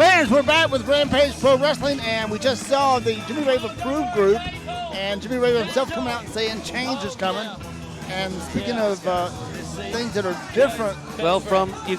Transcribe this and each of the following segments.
Fans, we're back with Rampage Pro Wrestling, and we just saw the Jimmy Rave Approved group, and Jimmy Rave himself coming out and saying change is coming. And speaking of things that are different. Well,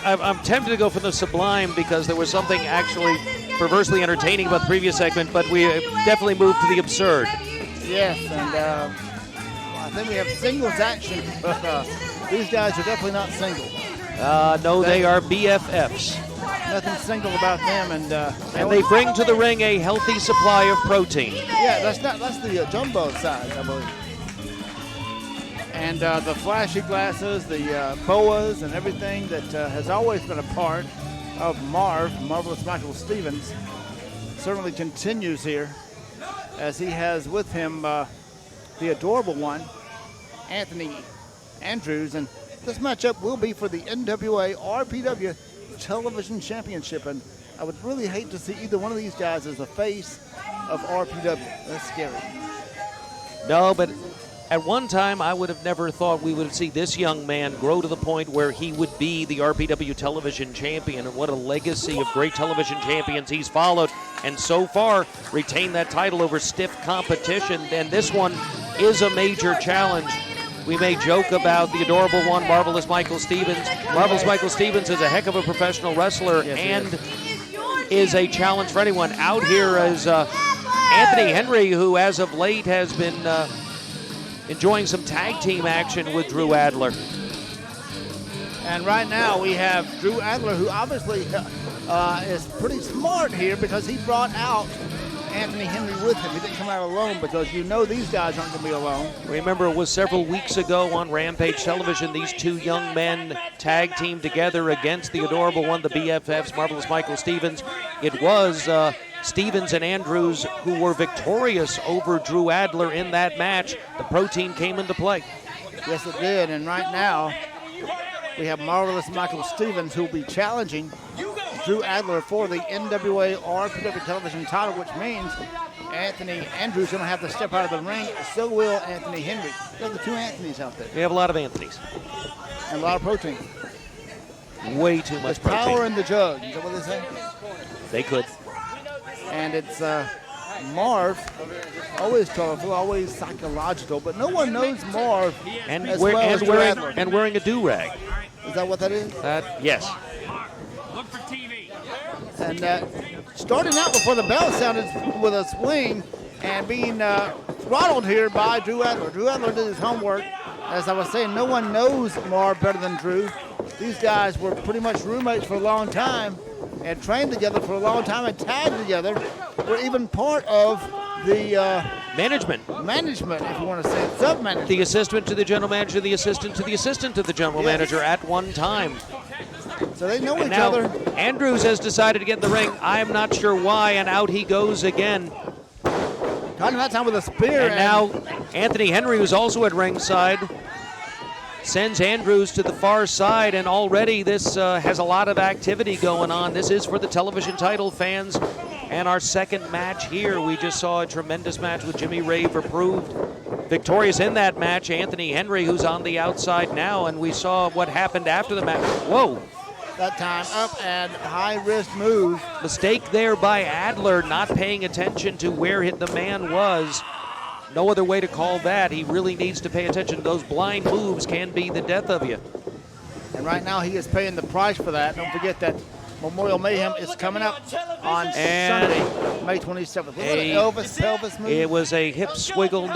I'm tempted to go for the Sublime because there was something actually perversely entertaining about the previous segment, but we definitely moved to the absurd. Yes, and I think we have singles action, but these guys are definitely not single. No, they are BFFs. Nothing single about them, and they bring to the ring a healthy supply of protein. Yeah, that's the jumbo size, I believe. And the flashy glasses, the boas, and everything that has always been a part of Marvelous Michael Stevens, certainly continues here, as he has with him the adorable one, Anthony Andrews, and this matchup will be for the NWA RPW Television Championship, and I would really hate to see either one of these guys as the face of RPW. That's scary. No, but at one time I would have never thought we would see this young man grow to the point where he would be the RPW Television Champion, and what a legacy of great television champions he's followed, and so far retained that title over stiff competition. And this one is a major challenge. We may joke about the adorable one, Marvelous Michael Stevens. Marvelous Michael Stevens is a heck of a professional wrestler, and is a challenge for anyone. Out here is Anthony Henry, who as of late has been enjoying some tag team action with Drew Adler. And right now we have Drew Adler, who obviously is pretty smart here because he brought out Anthony Henry with him. He didn't come out alone because you know these guys aren't going to be alone. Remember, it was several weeks ago on Rampage Television, these two young men tag teamed together against the adorable one, the BFFs, Marvelous Michael Stevens. It was Stevens and Andrews who were victorious over Drew Adler in that match. The protein came into play. Yes, it did. And right now, we have Marvelous Michael Stevens who will be challenging Drew Adler for the NWA RPW Television title, which means Anthony Andrews going to have to step out of the ring. So will Anthony Henry. There's the two Anthonys out there. We have a lot of Anthonys. And a lot of protein. Way too much protein. Power in the jug. Is that what they say? They could. And it's Marv, always colorful, always psychological, but no one knows Marv as well as Drew Adler. And wearing a do-rag. Is that what that is? Yes. Look for TV. And starting out before the bell sounded with a swing and being throttled here by Drew Adler. Drew Adler did his homework. As I was saying, no one knows Marv better than Drew. These guys were pretty much roommates for a long time and trained together for a long time and tagged together. Were even part of the management, if you want to say it, sub-management. The assistant to the general manager, the assistant to the assistant to the general manager at one time. So they know each now, other. Andrews has decided to get in the ring. I am not sure why, and out he goes again. Caught him that time with a spear. And now Anthony Henry, who's also at ringside, sends Andrews to the far side, and already this has a lot of activity going on. This is for the television title, fans, and our second match here. We just saw a tremendous match with Jimmy Rave Approved. Victorious in that match, Anthony Henry, who's on the outside now, and we saw what happened after the match. Whoa. That time up and high-risk move. Mistake there by Adler, not paying attention to where the man was. No other way to call that. He really needs to pay attention. Those blind moves can be the death of you. And right now he is paying the price for that. Don't forget that Memorial Mayhem is coming up on Sunday, May 27th. Was it an Elvis pelvis move? It was a hip swivel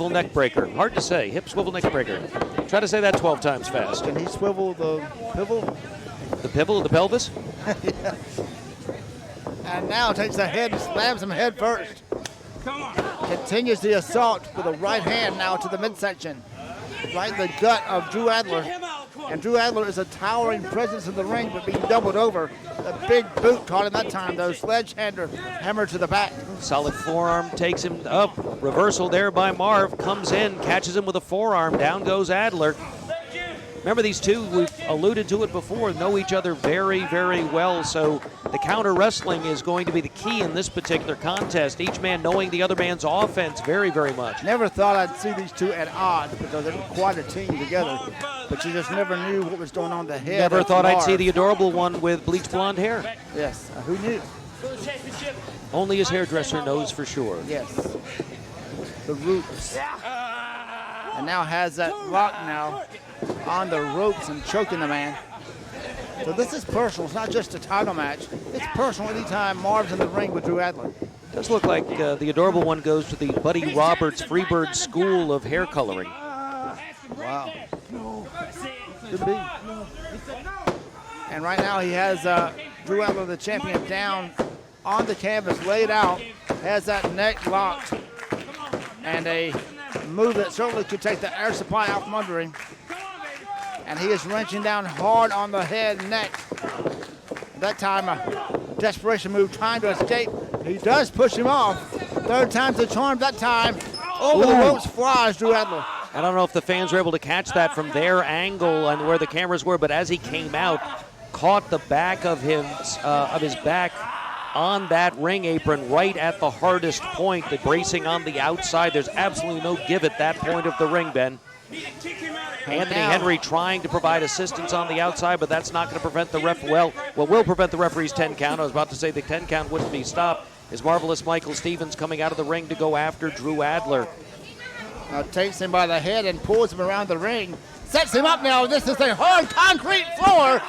neck breaker. Hard to say. Hip swivel neck breaker. Try to say that 12 times fast. Can he swivel the pivel? The pivel, the pelvis? Yeah. And now takes the head and slams him head first. Come on. Continues the assault with a right hand now to the midsection. Right in the gut of Drew Adler. And Drew Adler is a towering presence in the ring, but being doubled over. The big boot caught him that time, though. Sledgehammer hammer to the back. Solid forearm takes him up. Reversal there by Marv. Comes in, catches him with a forearm. Down goes Adler. Remember, these two, we've alluded to it before, know each other very, very well. So the counter wrestling is going to be the key in this particular contest. Each man knowing the other man's offense very, very much. Never thought I'd see these two at odds because they're quite a team together. But you just never knew what was going on in the head. Never thought Marv. I'd see the adorable one with bleached blonde hair. Yes, who knew? Only his hairdresser knows for sure. Yes. The roots. And now has that lock now on the ropes and choking the man. So this is personal. It's not just a title match. It's personal anytime Marv's in the ring with Drew Adler. Does look like the adorable one goes to the Buddy Roberts Freebird School of Hair Coloring. Wow. Could be. And right now he has Drew Adler, the champion, down on the canvas, laid out, has that neck locked, and a move that certainly could take the air supply out from under him. And he is wrenching down hard on the head and neck. That time, a desperation move trying to escape. He does push him off. Third time's the charm. That time, over the ropes flies Drew Adler. I don't know if the fans were able to catch that from their angle and where the cameras were, but as he came out, caught the back of his back on that ring apron right at the hardest point, the bracing on the outside. There's absolutely no give at that point of the ring, Ben. Anthony Henry trying to provide assistance on the outside, but that's not going to prevent the ref. Well, will prevent the referee's 10 count. I was about to say the 10 count wouldn't be stopped. Is Marvelous Michael Stevens coming out of the ring to go after Drew Adler. Now takes him by the head and pulls him around the ring. Sets him up now. This is a hard concrete floor.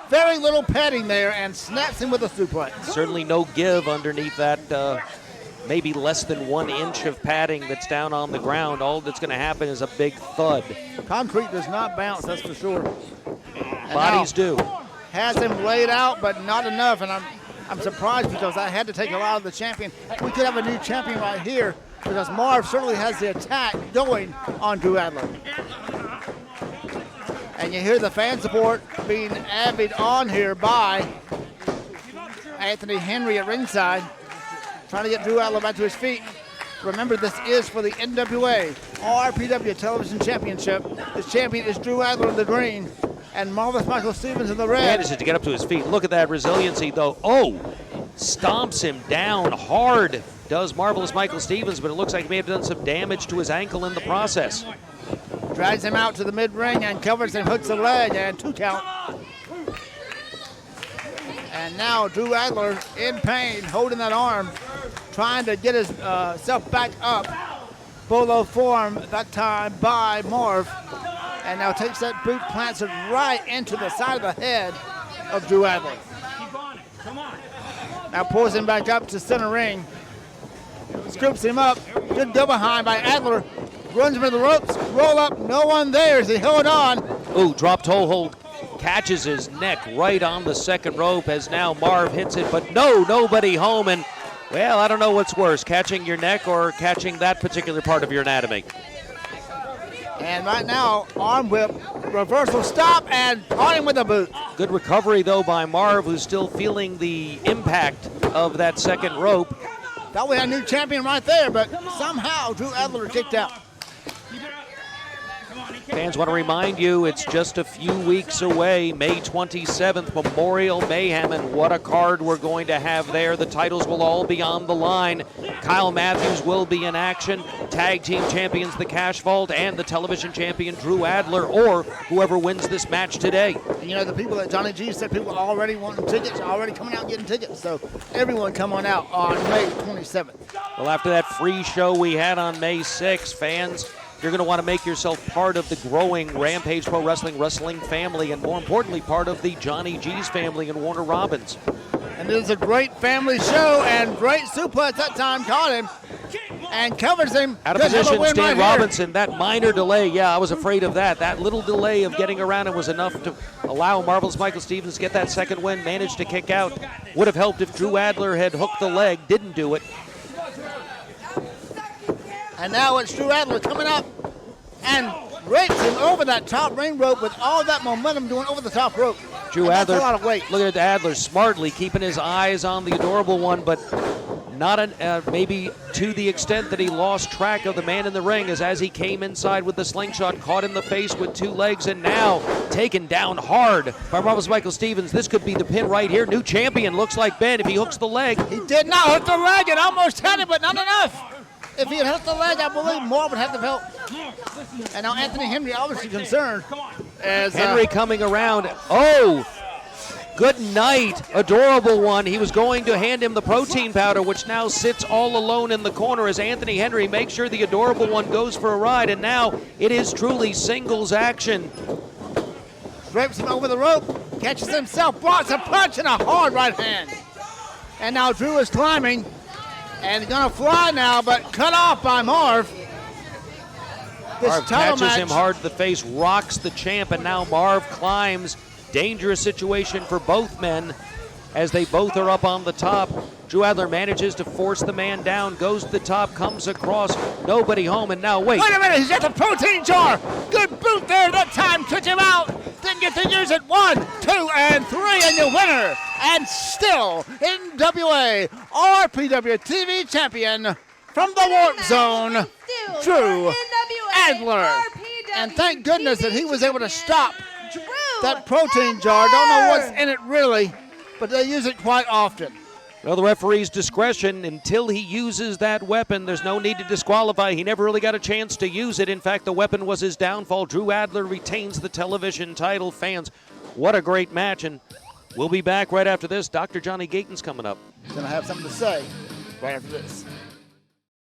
Very little padding there, and snaps him with a suplex. Certainly no give underneath that maybe less than 1 inch of padding that's down on the ground. All that's going to happen is a big thud. Concrete does not bounce, that's for sure. And bodies do. Has him laid out, but not enough, and I'm surprised because I had to take a lot of the champion. We could have a new champion right here because Marv certainly has the attack going on Drew Adler. And you hear the fan support being added on here by Anthony Henry at ringside, trying to get Drew Adler back to his feet. Remember, this is for the NWA RPW Television Championship. The champion is Drew Adler in the green, and Marvelous Michael Stevens in the red. Manages to get up to his feet. Look at that resiliency, though. Oh, stomps him down hard, does Marvelous Michael Stevens, but it looks like he may have done some damage to his ankle in the process. Drags him out to the mid-ring and covers him, hooks the leg, and 2 count. And now Drew Adler in pain, holding that arm, trying to get his self back up. Bolo form that time by Marv. And now takes that boot, plants it right into the side of the head of Drew Adler. Now pulls him back up to center ring. Scoops him up. Good go behind by Adler. Runs him to the ropes. Roll up. No one there as he held on. Ooh, drop toe hold. Catches his neck right on the second rope as now Marv hits it, but nobody home. And, well, I don't know what's worse, catching your neck or catching that particular part of your anatomy. And right now, arm whip, reversal stop, and caught him with a boot. Good recovery, though, by Marv, who's still feeling the impact of that second rope. Thought we had a new champion right there, but somehow Drew Adler kicked out. Fans want to remind you it's just a few weeks away, May 27th, Memorial Mayhem, and what a card we're going to have there. The titles will all be on the line. Kyle Matthews will be in action. Tag team champions, the Cash Vault, and the television champion, Drew Adler, or whoever wins this match today. And you know, the people at Johnny G said people already wanting tickets, already coming out and getting tickets. So everyone come on out on May 27th. Well, after that free show we had on May 6th, fans, you're going to want to make yourself part of the growing Rampage Pro Wrestling family, and more importantly, part of the Johnny G's family and Warner Robins. And it is a great family show, and great suplex that time caught him and covers him. Out of position, Stan Robinson, that minor delay, yeah, I was afraid of that. That little delay of getting around him was enough to allow Marvelous Michael Stevens to get that second win, managed to kick out. Would have helped if Drew Adler had hooked the leg, didn't do it. And now it's Drew Adler coming up and rakes him over that top ring rope with all that momentum doing over the top rope. Drew Adler, that's a lot of weight. Look at Adler smartly keeping his eyes on the adorable one, but not maybe to the extent that he lost track of the man in the ring, as he came inside with the slingshot, caught in the face with 2 legs, and now taken down hard by Marvelous Michael Stevens. This could be the pin right here. New champion, looks like Ben, if he hooks the leg. He did not hook the leg. It almost had it, but not enough. If he had hooked the leg, I believe Moore would have the belt. And now Anthony Henry obviously concerned. As Henry coming around. Oh! Good night, adorable one. He was going to hand him the protein powder, which now sits all alone in the corner as Anthony Henry makes sure the adorable one goes for a ride, and now it is truly singles action. Drapes him over the rope, catches himself, blocks a punch and a hard right hand. And now Drew is climbing and gonna fly now, but cut off by Marv. This Marv title catches match, him hard to the face, rocks the champ, and now Marv climbs. Dangerous situation for both men as they both are up on the top. Drew Adler manages to force the man down, goes to the top, comes across, nobody home, and now wait. Wait a minute, he's got the protein jar. Good boot there, that time took him out. Didn't get to use it. 1, 2, and 3, and the winner, and still NWA RPW TV champion from the Warp Zone, Drew Adler. And thank goodness that he was able to stop that protein jar. Don't know what's in it really, but they use it quite often. Well, the referee's discretion, until he uses that weapon, there's no need to disqualify. He never really got a chance to use it. In fact, the weapon was his downfall. Drew Adler retains the television title. Fans, what a great match, and we'll be back right after this. Dr. Johnny Gayton's coming up. He's going to have something to say right after this.